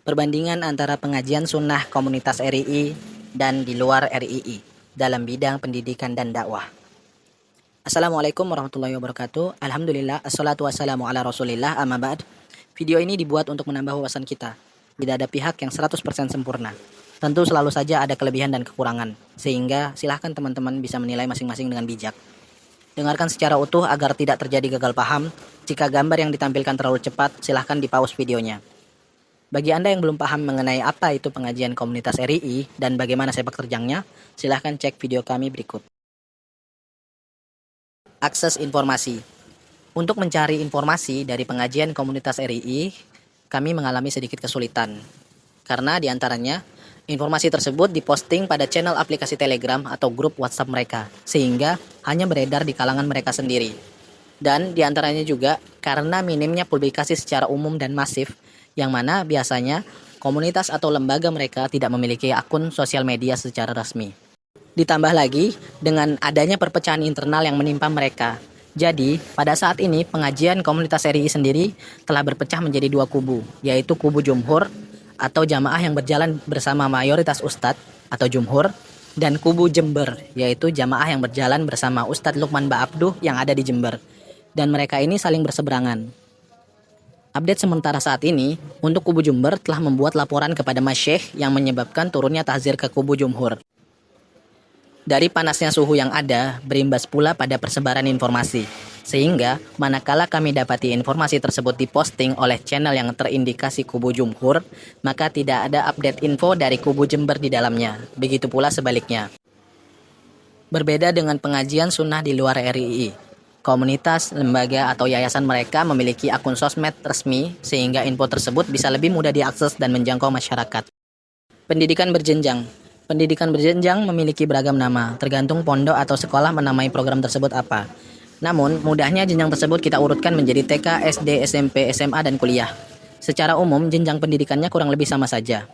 Perbandingan antara pengajian sunnah komunitas RII dan di luar RII dalam bidang pendidikan dan dakwah. Assalamualaikum warahmatullahi wabarakatuh. Alhamdulillah, assalatu wassalamu ala rasulillah, amma ba'd. Video ini dibuat untuk menambah wawasan kita. Tidak ada pihak yang 100% sempurna. Tentu selalu saja ada kelebihan dan kekurangan, sehingga silahkan teman-teman bisa menilai masing-masing dengan bijak. Dengarkan secara utuh agar tidak terjadi gagal paham. Jika gambar yang ditampilkan terlalu cepat, silahkan di-pause videonya. Bagi Anda yang belum paham mengenai apa itu pengajian komunitas RII dan bagaimana sepak terjangnya, silahkan cek video kami berikut. Akses informasi. Untuk mencari informasi dari pengajian komunitas RII, kami mengalami sedikit kesulitan. Karena diantaranya, informasi tersebut diposting pada channel aplikasi Telegram atau grup WhatsApp mereka, sehingga hanya beredar di kalangan mereka sendiri. Dan diantaranya juga karena minimnya publikasi secara umum dan masif, yang mana biasanya komunitas atau lembaga mereka tidak memiliki akun sosial media secara resmi. Ditambah lagi dengan adanya perpecahan internal yang menimpa mereka. Jadi, pada saat ini pengajian komunitas RII sendiri telah berpecah menjadi dua kubu, yaitu kubu jumhur atau jamaah yang berjalan bersama mayoritas ustadz atau jumhur, dan kubu Jember, yaitu jamaah yang berjalan bersama Ustadz Lukman Ba'abduh yang ada di Jember. Dan mereka ini saling berseberangan. Update sementara saat ini, untuk kubu Jember telah membuat laporan kepada Masyekh yang menyebabkan turunnya tahzir ke kubu jumhur. Dari panasnya suhu yang ada, berimbas pula pada persebaran informasi. Sehingga, manakala kami dapati informasi tersebut diposting oleh channel yang terindikasi kubu jumhur, maka tidak ada update info dari kubu Jember di dalamnya. Begitu pula sebaliknya. Berbeda dengan pengajian sunnah di luar RII. Komunitas, lembaga, atau yayasan mereka memiliki akun sosmed resmi sehingga info tersebut bisa lebih mudah diakses dan menjangkau masyarakat. Pendidikan berjenjang. Pendidikan berjenjang memiliki beragam nama, tergantung pondok atau sekolah menamai program tersebut apa. Namun, mudahnya jenjang tersebut kita urutkan menjadi TK, SD, SMP, SMA, dan kuliah. Secara umum, jenjang pendidikannya kurang lebih sama saja.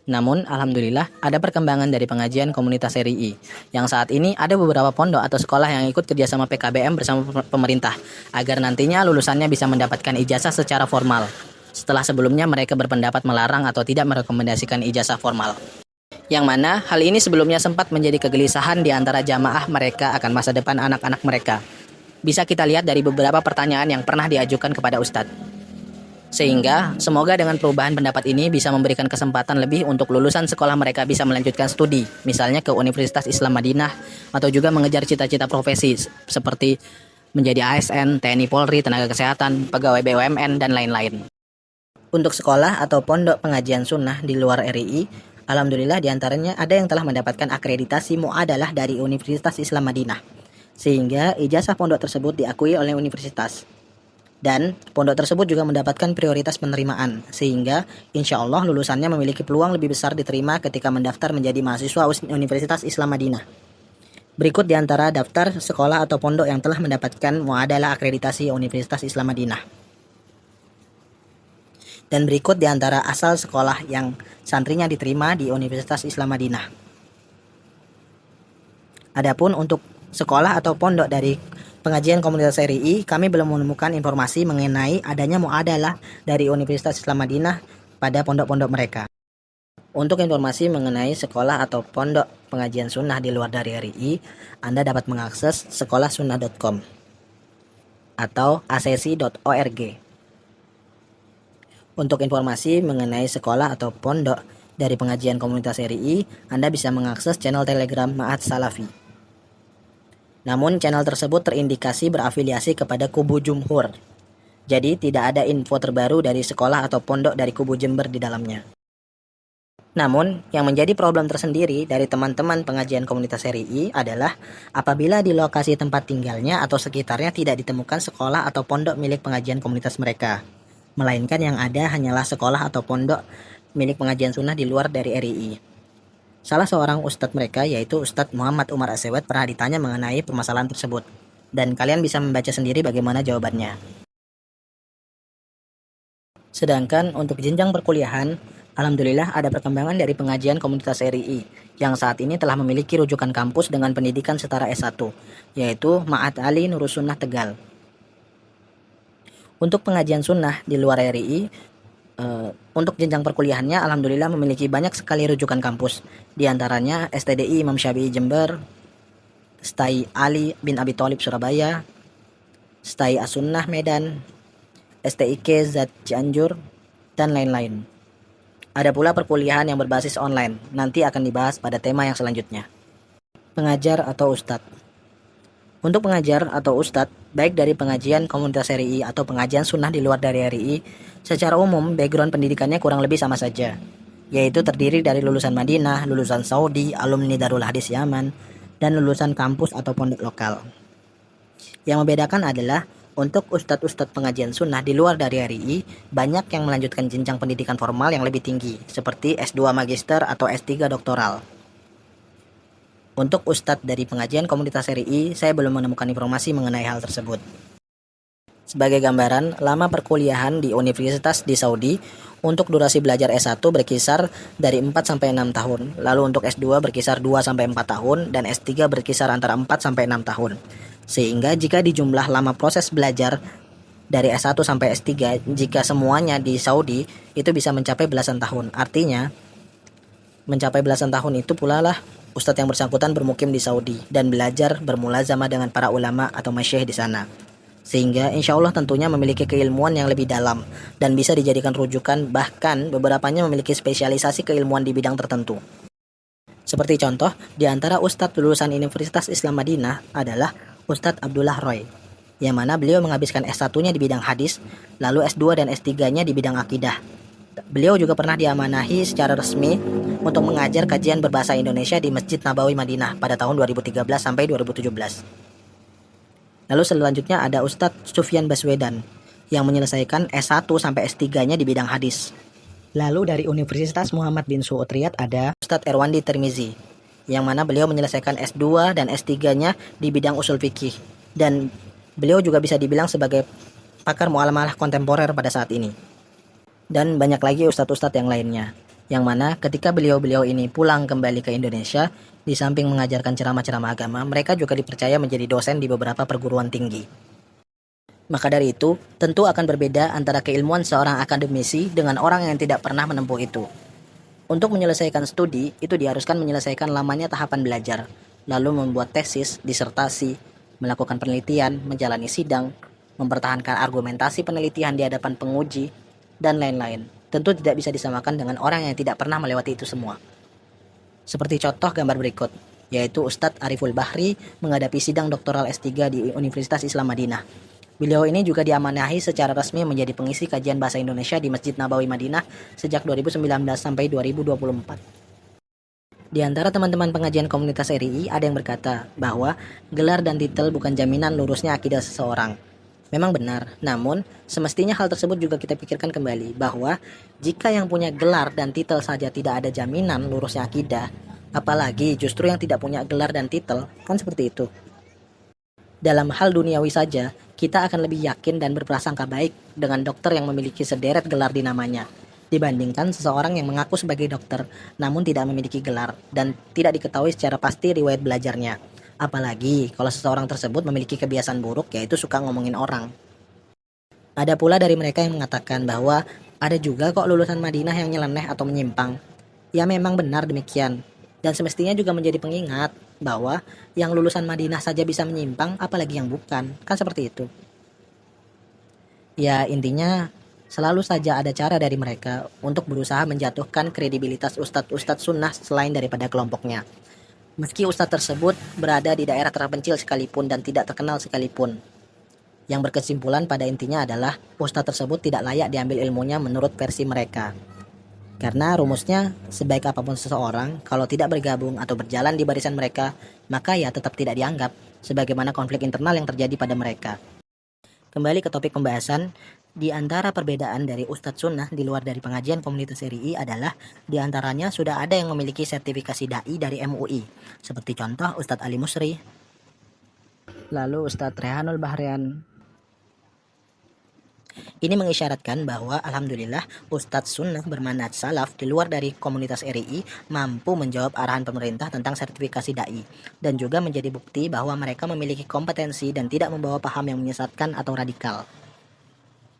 Namun, alhamdulillah, ada perkembangan dari pengajian komunitas RII, yang saat ini ada beberapa pondok atau sekolah yang ikut kerjasama PKBM bersama pemerintah, agar nantinya lulusannya bisa mendapatkan ijazah secara formal, setelah sebelumnya mereka berpendapat melarang atau tidak merekomendasikan ijazah formal. Yang mana hal ini sebelumnya sempat menjadi kegelisahan di antara jamaah mereka akan masa depan anak-anak mereka. Bisa kita lihat dari beberapa pertanyaan yang pernah diajukan kepada Ustadz. Sehingga semoga dengan perubahan pendapat ini bisa memberikan kesempatan lebih untuk lulusan sekolah mereka bisa melanjutkan studi, misalnya ke Universitas Islam Madinah, atau juga mengejar cita-cita profesi seperti menjadi ASN, TNI Polri, tenaga kesehatan, pegawai BUMN, dan lain-lain. Untuk sekolah atau pondok pengajian sunnah di luar RII, alhamdulillah diantaranya ada yang telah mendapatkan akreditasi muadalah dari Universitas Islam Madinah, sehingga ijazah pondok tersebut diakui oleh universitas. Dan pondok tersebut juga mendapatkan prioritas penerimaan, sehingga insya Allah lulusannya memiliki peluang lebih besar diterima ketika mendaftar menjadi mahasiswa Universitas Islam Madinah. Berikut diantara daftar sekolah atau pondok yang telah mendapatkan muadalah akreditasi Universitas Islam Madinah. Dan berikut diantara asal sekolah yang santrinya diterima di Universitas Islam Madinah. Adapun untuk sekolah atau pondok dari pengajian komunitas RII, kami belum menemukan informasi mengenai adanya muadalah dari Universitas Islam Madinah pada pondok-pondok mereka. Untuk informasi mengenai sekolah atau pondok pengajian sunnah di luar dari RII, Anda dapat mengakses sekolahsunnah.com atau asesi.org. Untuk informasi mengenai sekolah atau pondok dari pengajian komunitas RII, Anda bisa mengakses channel Telegram Ma'had Salafi. Namun channel tersebut terindikasi berafiliasi kepada kubu jumhur. Jadi tidak ada info terbaru dari sekolah atau pondok dari kubu Jember di dalamnya. Namun, yang menjadi problem tersendiri dari teman-teman pengajian komunitas RII adalah apabila di lokasi tempat tinggalnya atau sekitarnya tidak ditemukan sekolah atau pondok milik pengajian komunitas mereka, melainkan yang ada hanyalah sekolah atau pondok milik pengajian sunnah di luar dari RII. Salah seorang ustadz mereka, yaitu Ustadz Muhammad Umar Asewad, pernah ditanya mengenai permasalahan tersebut, dan kalian bisa membaca sendiri bagaimana jawabannya. Sedangkan untuk jenjang perkuliahan, alhamdulillah ada perkembangan dari pengajian komunitas RII, yang saat ini telah memiliki rujukan kampus dengan pendidikan setara S1, yaitu Ma'had Ali Nurus Sunnah Tegal. Untuk pengajian sunnah di luar RII, Untuk jenjang perkuliahannya alhamdulillah memiliki banyak sekali rujukan kampus. Di antaranya STDI Imam Syafi'i Jember, STAI Ali bin Abi Thalib Surabaya, STAI As-Sunnah Medan, STIK Zat Cianjur, dan lain-lain. Ada pula perkuliahan yang berbasis online, nanti akan dibahas pada tema yang selanjutnya. Pengajar atau ustadz. Untuk pengajar atau ustadz, baik dari pengajian komunitas RI atau pengajian sunnah di luar dari RI, secara umum background pendidikannya kurang lebih sama saja, yaitu terdiri dari lulusan Madinah, lulusan Saudi, alumni Darul Hadis Yaman, dan lulusan kampus atau pondok lokal. Yang membedakan adalah untuk ustadz-ustadz pengajian sunnah di luar dari RI, banyak yang melanjutkan jenjang pendidikan formal yang lebih tinggi, seperti S2 Magister atau S3 Doktoral. Untuk ustadz dari pengajian komunitas RI, saya belum menemukan informasi mengenai hal tersebut. Sebagai gambaran, lama perkuliahan di universitas di Saudi untuk durasi belajar S1 berkisar dari 4 sampai 6 tahun, lalu untuk S2 berkisar 2 sampai 4 tahun dan S3 berkisar antara 4 sampai 6 tahun. Sehingga jika dijumlah lama proses belajar dari S1 sampai S3, jika semuanya di Saudi itu bisa mencapai belasan tahun. Artinya, mencapai belasan tahun itu pula lah ustadz yang bersangkutan bermukim di Saudi dan belajar bermulazamah dengan para ulama atau masyayikh di sana. Sehingga insya Allah tentunya memiliki keilmuan yang lebih dalam dan bisa dijadikan rujukan, bahkan beberapanya memiliki spesialisasi keilmuan di bidang tertentu. Seperti contoh, di antara ustadz lulusan Universitas Islam Madinah adalah Ustadz Abdullah Roy, yang mana beliau menghabiskan S1-nya di bidang hadis, lalu S2 dan S3-nya di bidang akidah. Beliau juga pernah diamanahi secara resmi untuk mengajar kajian berbahasa Indonesia di Masjid Nabawi Madinah pada tahun 2013 sampai 2017. Lalu selanjutnya ada Ustadz Sufyan Baswedan yang menyelesaikan S1 sampai S3-nya di bidang hadis. Lalu dari Universitas Muhammad bin Su'ud Riyad ada Ustadz Erwandi Tirmizi yang mana beliau menyelesaikan S2 dan S3-nya di bidang usul fikih, dan beliau juga bisa dibilang sebagai pakar muamalah kontemporer pada saat ini. Dan banyak lagi ustadz-ustadz yang lainnya, yang mana ketika beliau-beliau ini pulang kembali ke Indonesia, di samping mengajarkan ceramah-ceramah agama, mereka juga dipercaya menjadi dosen di beberapa perguruan tinggi. Maka dari itu, tentu akan berbeda antara keilmuan seorang akademisi dengan orang yang tidak pernah menempuh itu. Untuk menyelesaikan studi, itu diharuskan menyelesaikan lamanya tahapan belajar, lalu membuat tesis, disertasi, melakukan penelitian, menjalani sidang, mempertahankan argumentasi penelitian di hadapan penguji, dan lain-lain. Tentu tidak bisa disamakan dengan orang yang tidak pernah melewati itu semua. Seperti contoh gambar berikut, yaitu Ustadz Ariful Bahri menghadapi sidang doktoral S3 di Universitas Islam Madinah. Beliau ini juga diamanahi secara resmi menjadi pengisi kajian bahasa Indonesia di Masjid Nabawi Madinah sejak 2019 sampai 2024. Di antara teman-teman pengajian komunitas RI ada yang berkata bahwa gelar dan titel bukan jaminan lurusnya akidah seseorang. Memang benar, namun semestinya hal tersebut juga kita pikirkan kembali bahwa jika yang punya gelar dan titel saja tidak ada jaminan lurusnya akidah, apalagi justru yang tidak punya gelar dan titel, kan seperti itu. Dalam hal duniawi saja, kita akan lebih yakin dan berprasangka baik dengan dokter yang memiliki sederet gelar di namanya, dibandingkan seseorang yang mengaku sebagai dokter namun tidak memiliki gelar dan tidak diketahui secara pasti riwayat belajarnya. Apalagi kalau seseorang tersebut memiliki kebiasaan buruk, yaitu suka ngomongin orang. Ada pula dari mereka yang mengatakan bahwa ada juga kok lulusan Madinah yang nyeleneh atau menyimpang. Ya memang benar demikian. Dan semestinya juga menjadi pengingat bahwa yang lulusan Madinah saja bisa menyimpang, apalagi yang bukan. Kan seperti itu. Ya intinya selalu saja ada cara dari mereka untuk berusaha menjatuhkan kredibilitas ustadz-ustadz sunnah selain daripada kelompoknya. Meski ustadz tersebut berada di daerah terpencil sekalipun dan tidak terkenal sekalipun. Yang berkesimpulan pada intinya adalah ustadz tersebut tidak layak diambil ilmunya menurut versi mereka. Karena rumusnya, sebaik apapun seseorang, kalau tidak bergabung atau berjalan di barisan mereka, maka ya tetap tidak dianggap, sebagaimana konflik internal yang terjadi pada mereka. Kembali ke topik pembahasan, di antara perbedaan dari Ustadz Sunnah di luar dari pengajian komunitas RI adalah di antaranya sudah ada yang memiliki sertifikasi dai dari MUI, seperti contoh Ustadz Ali Musri, lalu Ustadz Rehanul Bahrian. Ini mengisyaratkan bahwa alhamdulillah Ustadz Sunnah bermanhaj salaf di luar dari komunitas RI mampu menjawab arahan pemerintah tentang sertifikasi dai, dan juga menjadi bukti bahwa mereka memiliki kompetensi dan tidak membawa paham yang menyesatkan atau radikal.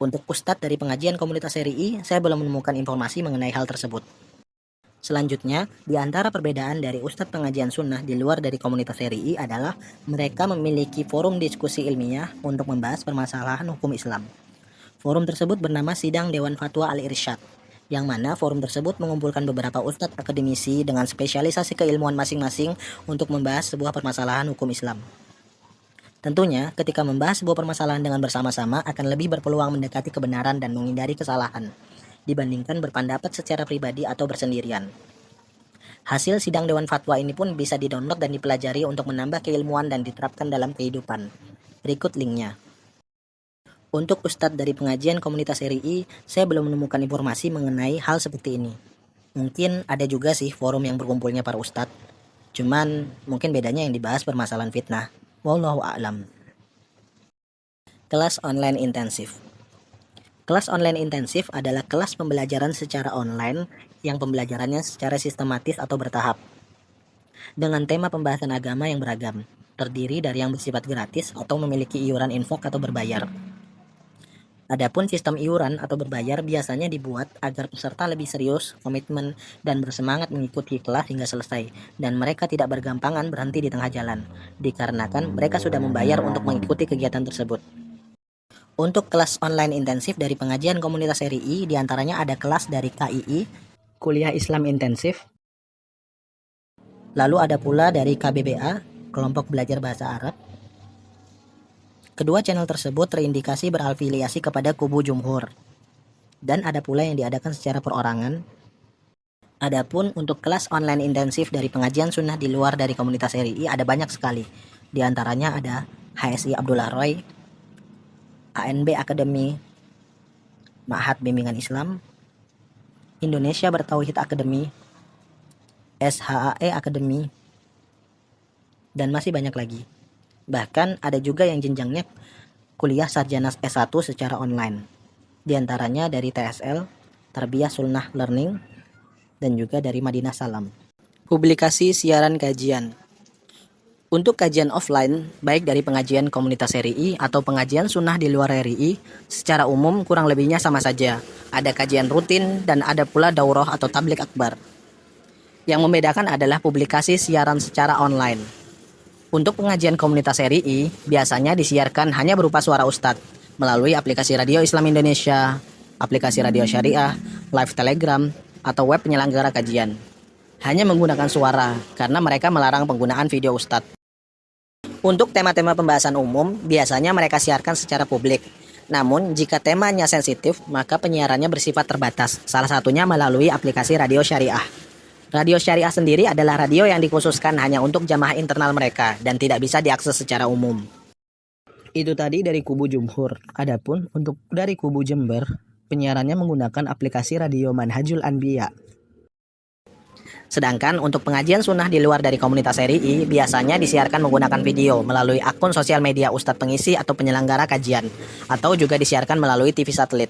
Untuk ustadz dari pengajian komunitas RI, saya belum menemukan informasi mengenai hal tersebut. Selanjutnya, di antara perbedaan dari ustadz pengajian sunnah di luar dari komunitas RI adalah mereka memiliki forum diskusi ilmiah untuk membahas permasalahan hukum Islam. Forum tersebut bernama Sidang Dewan Fatwa Al-Irsyad, yang mana forum tersebut mengumpulkan beberapa ustadz akademisi dengan spesialisasi keilmuan masing-masing untuk membahas sebuah permasalahan hukum Islam. Tentunya, ketika membahas sebuah permasalahan dengan bersama-sama akan lebih berpeluang mendekati kebenaran dan menghindari kesalahan dibandingkan berpendapat secara pribadi atau bersendirian. Hasil sidang Dewan Fatwa ini pun bisa didownload dan dipelajari untuk menambah keilmuan dan diterapkan dalam kehidupan. Berikut linknya. Untuk ustadz dari pengajian komunitas RI, saya belum menemukan informasi mengenai hal seperti ini. Mungkin ada juga sih forum yang berkumpulnya para ustadz. Cuman mungkin bedanya yang dibahas permasalahan fitnah. Wallahu a'lam. Kelas online intensif. Kelas online intensif adalah kelas pembelajaran secara online yang pembelajarannya secara sistematis atau bertahap. Dengan tema pembahasan agama yang beragam, terdiri dari yang bersifat gratis atau memiliki iuran infak atau berbayar. Adapun sistem iuran atau berbayar biasanya dibuat agar peserta lebih serius, komitmen, dan bersemangat mengikuti kelas hingga selesai, dan mereka tidak bergampangan berhenti di tengah jalan, dikarenakan mereka sudah membayar untuk mengikuti kegiatan tersebut. Untuk kelas online intensif dari pengajian komunitas RI, diantaranya ada kelas dari KII, Kuliah Islam Intensif. Lalu ada pula dari KBBA, Kelompok Belajar Bahasa Arab. Kedua channel tersebut terindikasi berafiliasi kepada kubu jumhur. Dan ada pula yang diadakan secara perorangan. Adapun untuk kelas online intensif dari pengajian sunnah di luar dari komunitas RI ada banyak sekali. Di antaranya ada HSI Abdullah Roy, ANB Academy, Ma'had Bimbingan Islam, Indonesia Bertauhid Academy, SHAE Academy, dan masih banyak lagi. Bahkan ada juga yang jenjangnya kuliah sarjana S1 secara online. Di antaranya dari TSL, Tarbiyah Sunnah Learning, dan juga dari Madinah Salam. Publikasi siaran kajian. Untuk kajian offline, baik dari pengajian komunitas RI atau pengajian sunnah di luar RI, secara umum kurang lebihnya sama saja. Ada kajian rutin dan ada pula daurah atau tablik akbar. Yang membedakan adalah publikasi siaran secara online. Untuk pengajian komunitas RI, biasanya disiarkan hanya berupa suara ustadz, melalui aplikasi Radio Islam Indonesia, aplikasi Radio Syariah, live Telegram, atau web penyelenggara kajian. Hanya menggunakan suara, karena mereka melarang penggunaan video ustadz. Untuk tema-tema pembahasan umum, biasanya mereka siarkan secara publik. Namun, jika temanya sensitif, maka penyiarannya bersifat terbatas, salah satunya melalui aplikasi Radio Syariah. Radio Syariah sendiri adalah radio yang dikhususkan hanya untuk jamaah internal mereka dan tidak bisa diakses secara umum. Itu tadi dari kubu jumhur. Adapun untuk dari kubu Jember, penyiarannya menggunakan aplikasi Radio Manhajul Anbiya. Sedangkan untuk pengajian sunnah di luar dari komunitas RI biasanya disiarkan menggunakan video melalui akun sosial media ustadz pengisi atau penyelenggara kajian, atau juga disiarkan melalui TV satelit.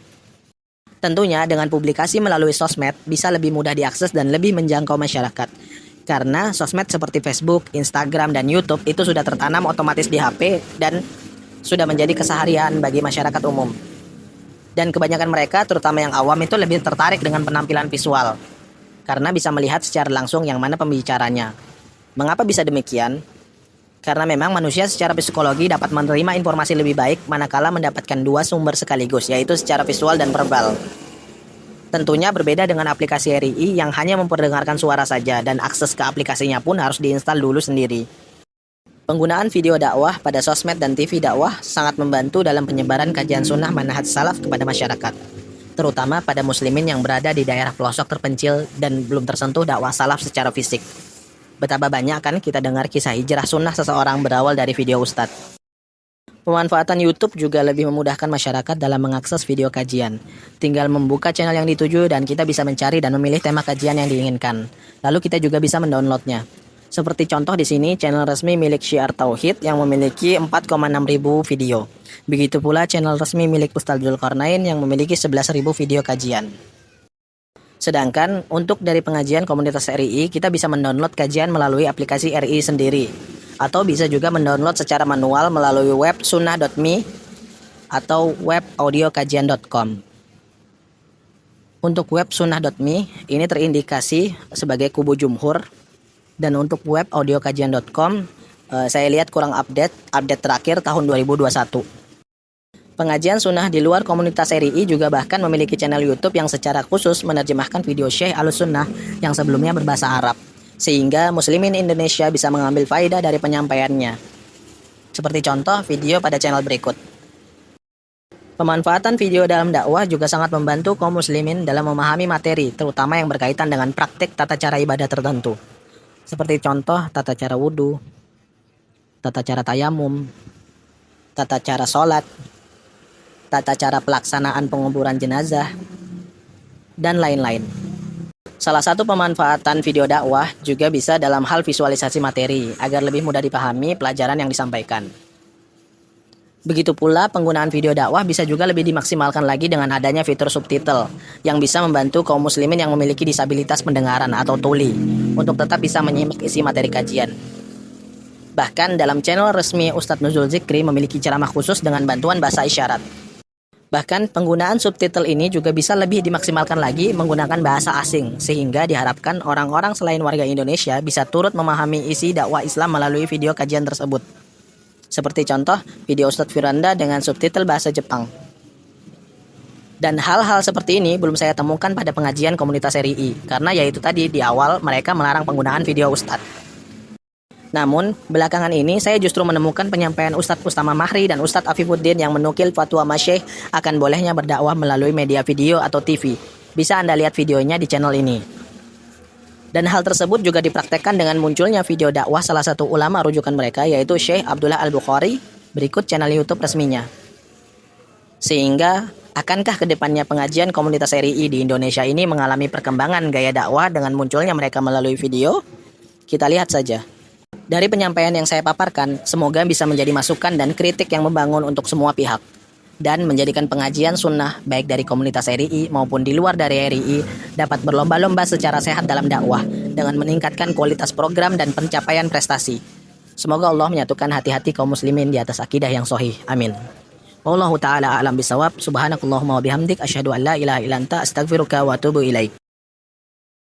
Tentunya dengan publikasi melalui sosmed bisa lebih mudah diakses dan lebih menjangkau masyarakat. Karena sosmed seperti Facebook, Instagram, dan YouTube itu sudah tertanam otomatis di HP dan sudah menjadi keseharian bagi masyarakat umum. Dan kebanyakan mereka, terutama yang awam, itu lebih tertarik dengan penampilan visual, karena bisa melihat secara langsung yang mana pembicaranya. Mengapa bisa demikian? Karena memang manusia secara psikologi dapat menerima informasi lebih baik manakala mendapatkan dua sumber sekaligus, yaitu secara visual dan verbal. Tentunya berbeda dengan aplikasi RI yang hanya memperdengarkan suara saja dan akses ke aplikasinya pun harus diinstal dulu sendiri. Penggunaan video dakwah pada sosmed dan TV dakwah sangat membantu dalam penyebaran kajian sunnah manhaj salaf kepada masyarakat, terutama pada muslimin yang berada di daerah pelosok terpencil dan belum tersentuh dakwah salaf secara fisik. Betapa banyak kan kita dengar kisah hijrah sunnah seseorang berawal dari video ustadz. Pemanfaatan YouTube juga lebih memudahkan masyarakat dalam mengakses video kajian. Tinggal membuka channel yang dituju dan kita bisa mencari dan memilih tema kajian yang diinginkan. Lalu kita juga bisa mendownloadnya. Seperti contoh di sini channel resmi milik Syiar Tauhid yang memiliki 4,6 ribu video. Begitu pula channel resmi milik Ustadz Dzulkarnain yang memiliki 11.000 video kajian. Sedangkan untuk dari pengajian komunitas RI, kita bisa mendownload kajian melalui aplikasi RI sendiri. Atau bisa juga mendownload secara manual melalui web sunnah.me atau web audiokajian.com. Untuk web sunnah.me ini terindikasi sebagai kubu jumhur, dan untuk web audiokajian.com saya lihat kurang update terakhir tahun 2021. Pengajian sunnah di luar komunitas RII juga bahkan memiliki channel YouTube yang secara khusus menerjemahkan video Syekh Ahlus-Sunnah yang sebelumnya berbahasa Arab, sehingga muslimin Indonesia bisa mengambil faedah dari penyampaiannya. Seperti contoh video pada channel berikut. Pemanfaatan video dalam dakwah juga sangat membantu kaum muslimin dalam memahami materi, terutama yang berkaitan dengan praktik tata cara ibadah tertentu. Seperti contoh tata cara wudhu, tata cara tayamum, tata cara sholat, tata cara pelaksanaan penguburan jenazah, dan lain-lain. Salah satu pemanfaatan video dakwah juga bisa dalam hal visualisasi materi, agar lebih mudah dipahami pelajaran yang disampaikan. Begitu pula penggunaan video dakwah bisa juga lebih dimaksimalkan lagi dengan adanya fitur subtitle, yang bisa membantu kaum muslimin yang memiliki disabilitas pendengaran atau tuli, untuk tetap bisa menyimak isi materi kajian. Bahkan dalam channel resmi Ustadz Nuzul Zikri memiliki ceramah khusus dengan bantuan bahasa isyarat. Bahkan penggunaan subtitle ini juga bisa lebih dimaksimalkan lagi menggunakan bahasa asing, sehingga diharapkan orang-orang selain warga Indonesia bisa turut memahami isi dakwah Islam melalui video kajian tersebut. Seperti contoh video Ustadz Firanda dengan subtitle bahasa Jepang. Dan hal-hal seperti ini belum saya temukan pada pengajian komunitas RII, karena yaitu tadi di awal mereka melarang penggunaan video Ustadz. Namun, belakangan ini saya justru menemukan penyampaian Ustadz Ustama Mahri dan Ustadz Afifuddin yang menukil fatwa Masyekh akan bolehnya berdakwah melalui media video atau TV. Bisa Anda lihat videonya di channel ini. Dan hal tersebut juga dipraktekkan dengan munculnya video dakwah salah satu ulama rujukan mereka, yaitu Syekh Abdullah Al-Bukhari, berikut channel YouTube resminya. Sehingga, akankah kedepannya pengajian komunitas RII di Indonesia ini mengalami perkembangan gaya dakwah dengan munculnya mereka melalui video? Kita lihat saja. Dari penyampaian yang saya paparkan, semoga bisa menjadi masukan dan kritik yang membangun untuk semua pihak, dan menjadikan pengajian sunnah baik dari komunitas RII maupun di luar dari RII dapat berlomba-lomba secara sehat dalam dakwah dengan meningkatkan kualitas program dan pencapaian prestasi. Semoga Allah menyatukan hati-hati kaum muslimin di atas akidah yang sahih. Amin. Wallahu ta'ala a'lam bisawab. Subhanakallahumma wa bihamdik asyhadu an la ilaha illa anta astaghfiruka wa atubu ilaik.